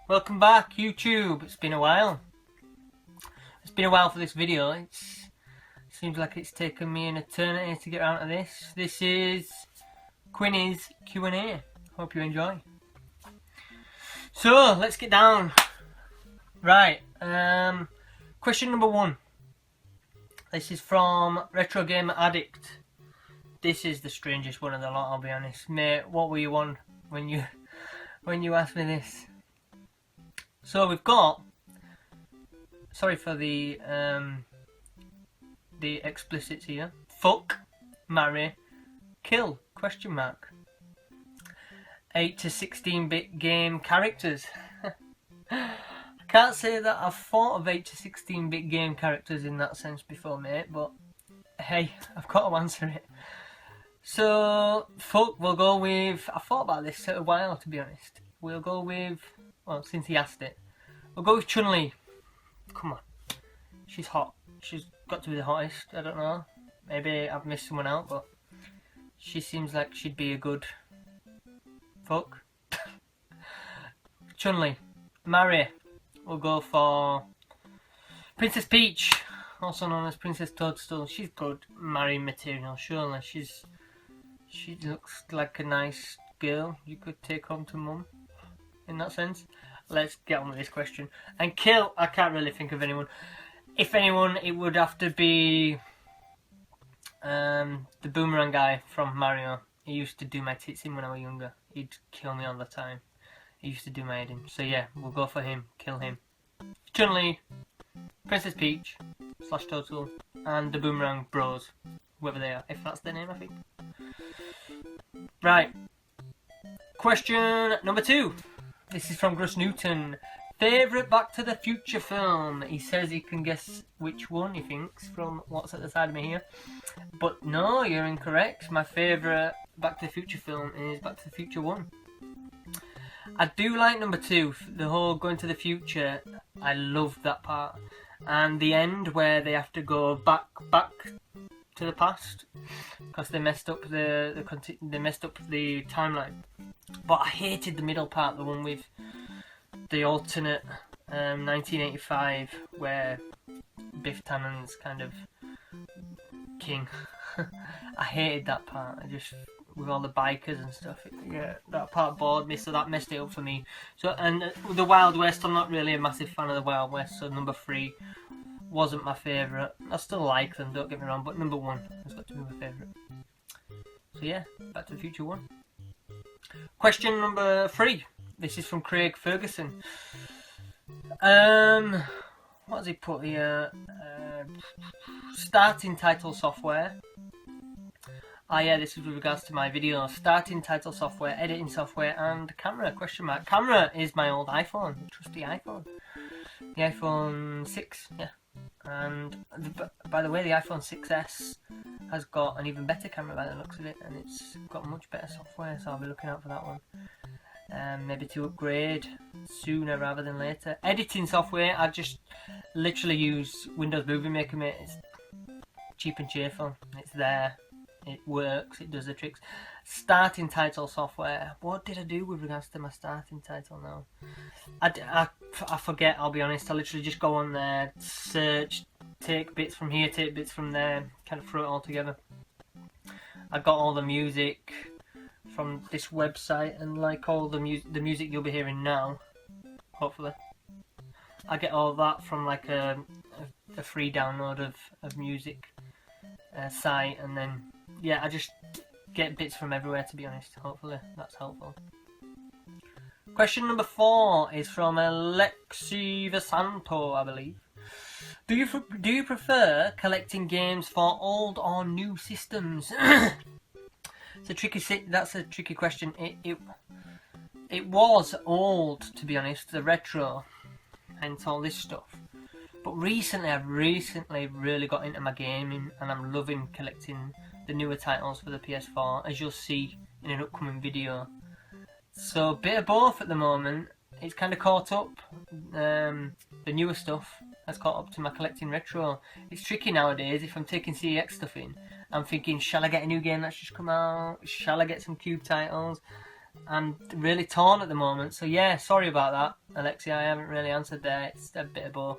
Welcome back, YouTube. It's been a while. It's been a while for this video. It seems like it's taken me an eternity to get around to this. This is Quinny's Q&A. Hope you enjoy. So, let's get down. Right, question number 1. This is from Retro Gamer Addict. This is the strangest one of the lot, I'll be honest. Mate, what were you on when you asked me this? So we've got, sorry for the explicits here. Fuck, marry, kill, question mark. 8 to 16-bit game characters. I can't say that I've thought of 8 to 16-bit game characters in that sense before, mate, but hey, I've got to answer it. So, fuck, we'll go with, I thought about this a while, to be honest. We'll go with, well, since he asked it, we'll go with Chun-Li. Come on. She's hot. She's got to be the hottest, I don't know. Maybe I've missed someone out, but she seems like she'd be a good fuck. Chun-Li. Marry. We'll go for Princess Peach, also known as Princess Toadstool. She's good marrying material, surely. She looks like a nice girl you could take home to mum, in that sense. Let's get on with this question. And kill, I can't really think of anyone. If anyone, it would have to be the boomerang guy from Mario. He used to do my tits in when I was younger. He'd kill me all the time. He used to do my head in. So yeah, we'll go for him. Kill him. Chun-Li, Princess Peach / Toadstool, and the Boomerang Bros, whoever they are, if that's their name, I think. Right. Question number 2. This is from Gus Newton. Favourite Back to the Future film? He says he can guess which one he thinks from what's at the side of me here. But no, you're incorrect. My favourite Back to the Future film is Back to the Future 1. I do like number 2, the whole going to the future. I love that part. And the end where they have to go back to the past because they messed up the timeline. But I hated the middle part, the one with the alternate 1985 where Biff Tannen's kind of king. I hated that part. I just, with all the bikers and stuff, yeah, that part bored me, so that messed it up for me. So, and the Wild West, I'm not really a massive fan of the Wild West, so number 3 wasn't my favourite. I still like them, don't get me wrong, but number 1 has got to be my favourite. So yeah, Back to the Future 1. Question number 3. This is from Craig Ferguson. What has he put here? Starting title software. Ah yeah, this is with regards to my video. Starting title software, editing software, and camera, question mark. Camera is my old iPhone, trusty iPhone. The iPhone 6, yeah. And by the way, the iPhone 6S has got an even better camera by the looks of it, and it's got much better software, so I'll be looking out for that one. Maybe to upgrade sooner rather than later. Editing software, I just literally use Windows Movie Maker, mate. It's cheap and cheerful. It's there. It works. It does the tricks. Starting title software. What did I do with regards to my starting title now? I forget, I'll be honest. I literally just go on there, search, take bits from here, take bits from there, kind of throw it all together. I got all the music from this website, and like all the music you'll be hearing now, hopefully, I get all that from like a free download of music site, and then yeah, I just get bits from everywhere, to be honest. Hopefully that's helpful. Question number 4 is from Alexi Vasanto, I believe. Do you prefer collecting games for old or new systems? That's a tricky question. It was old, to be honest, the retro, hence all this stuff. But I've recently really got into my gaming, and I'm loving collecting the newer titles for the PS4, as you'll see in an upcoming video. So a bit of both at the moment. It's kind of caught up. The newer stuff has caught up to my collecting retro. It's tricky nowadays. If I'm taking CEX stuff in, I'm thinking, shall I get a new game that's just come out? Shall I get some Cube titles? I'm really torn at the moment. So yeah, sorry about that, Alexia. I haven't really answered there. It's a bit of both.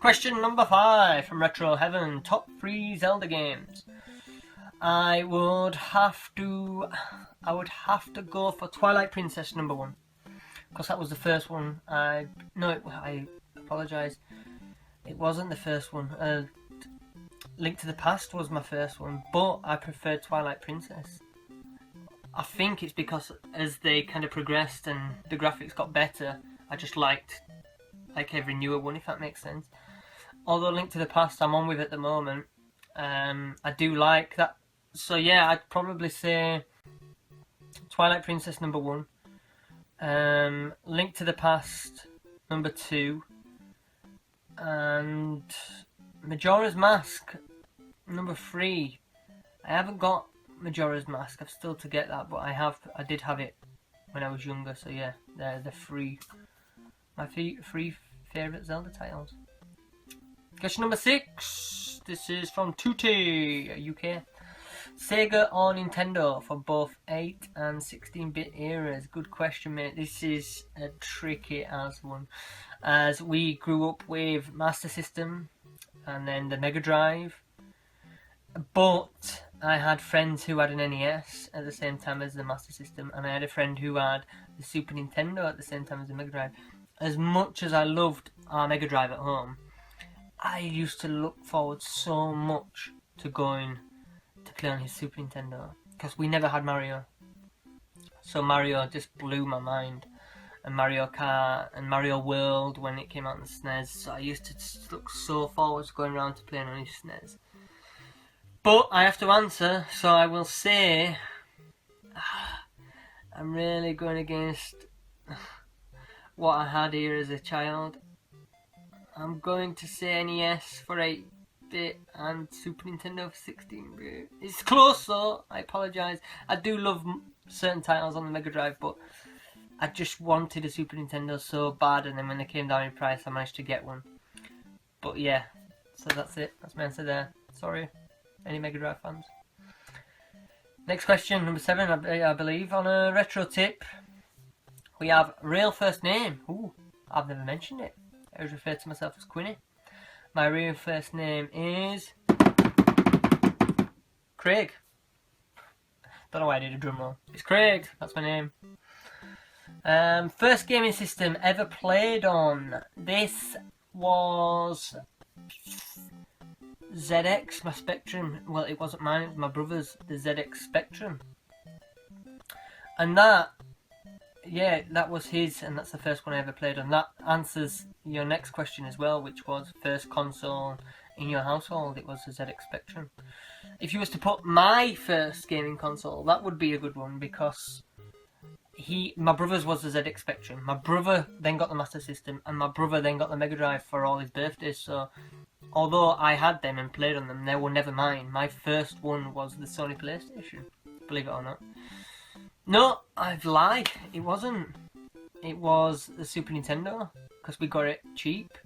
Question number 5 from Retro Heaven. Top 3 Zelda games. I would have to go for Twilight Princess number 1, because that was the first one. I apologise. It wasn't the first one. Link to the Past was my first one, but I preferred Twilight Princess. I think it's because as they kind of progressed and the graphics got better, I just liked every newer one, if that makes sense. Although Link to the Past I'm on with at the moment, I do like that. So yeah, I'd probably say Twilight Princess number 1, Link to the Past number 2, and Majora's Mask number 3. I haven't got Majora's Mask. I've still to get that, but I did have it when I was younger. So yeah, they're my three favourite Zelda titles. Question number 6. This is from Tutti, UK. Sega or Nintendo for both 8 and 16-bit eras? Good question, mate. This is a tricky ass one, as we grew up with Master System and then the Mega Drive. But I had friends who had an NES at the same time as the Master System, and I had a friend who had the Super Nintendo at the same time as the Mega Drive. As much as I loved our Mega Drive at home, I used to look forward so much to going to play on his Super Nintendo, because we never had Mario. So Mario just blew my mind. And Mario Kart and Mario World when it came out on the SNES. So I used to just look so forward to going around to playing on his SNES. But I have to answer, so I will say I'm really going against what I had here as a child. I'm going to say NES for 8-bit and Super Nintendo for 16-bit. It's close though, I apologise. I do love certain titles on the Mega Drive, but I just wanted a Super Nintendo so bad, and then when they came down in price I managed to get one. But yeah, so that's it. That's my answer there. Sorry, any Mega Drive fans. Next question, number 7, I believe, on a retro tip. We have real first name. Ooh, I've never mentioned it. I always refer to myself as Quinny. My real first name is Craig. Don't know why I did a drum roll. It's Craig. That's my name. First gaming system ever played on. This was ZX, my Spectrum. Well, it wasn't mine, it was my brother's, the ZX Spectrum. And that was his, and that's the first one I ever played on. That answers your next question as well, which was first console in your household. It was the ZX Spectrum. If you was to put my first gaming console, that would be a good one, because my brother's was the ZX Spectrum. My brother then got the Master System, and my brother then got the Mega Drive for all his birthdays. So although I had them and played on them, they were never mine. My first one was the Sony PlayStation, believe it or not. No, I've lied. It wasn't. It was the Super Nintendo, because we got it cheap.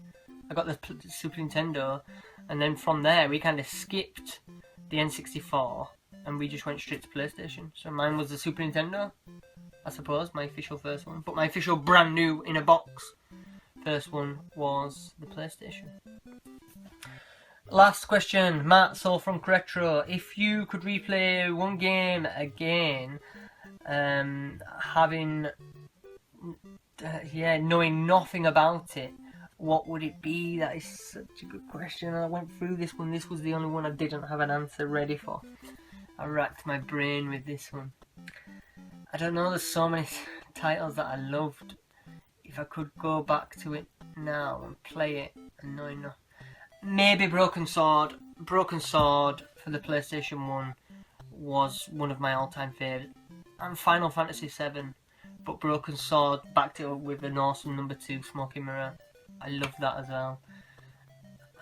I got the Super Nintendo, and then from there we kind of skipped the N64, and we just went straight to PlayStation. So mine was the Super Nintendo, I suppose, my official first one. But my official brand new, in a box, first one was the PlayStation. Last question, Matt Soul from Retro. If you could replay one game again, knowing nothing about it, what would it be? That is such a good question. I went through this one. This was the only one I didn't have an answer ready for. I racked my brain with this one. I don't know, there's so many titles that I loved. If I could go back to it now and play it and know enough. Maybe Broken Sword. Broken Sword for the PlayStation 1 was one of my all-time favourites. And Final Fantasy 7. But Broken Sword backed it up with an awesome number 2, Smoky Mirror. I loved that as well.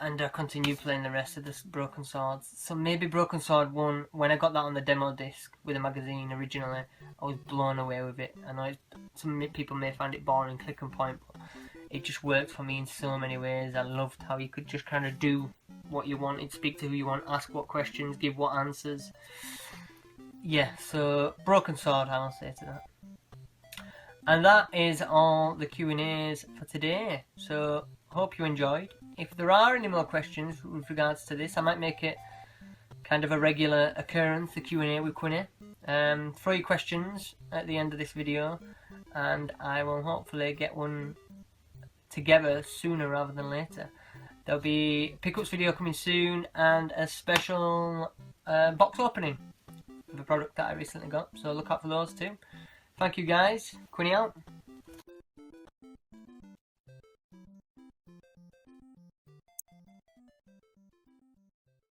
And I continued playing the rest of the Broken Swords. So maybe Broken Sword 1, when I got that on the demo disc with a magazine originally, I was blown away with it. I know some people may find it boring, click and point, but it just worked for me in so many ways. I loved how you could just kind of do what you wanted, speak to who you want, ask what questions, give what answers. Yeah, so broken sword, I'll say to that. And that is all the Q&As for today. So hope you enjoyed. If there are any more questions with regards to this, I might make it kind of a regular occurrence, the Q&A with Quinny. Throw your questions at the end of this video, and I will hopefully get one together sooner rather than later. There'll be a pickups video coming soon, and a special box opening of a product that I recently got, so look out for those too. Thank you guys. Quinny out.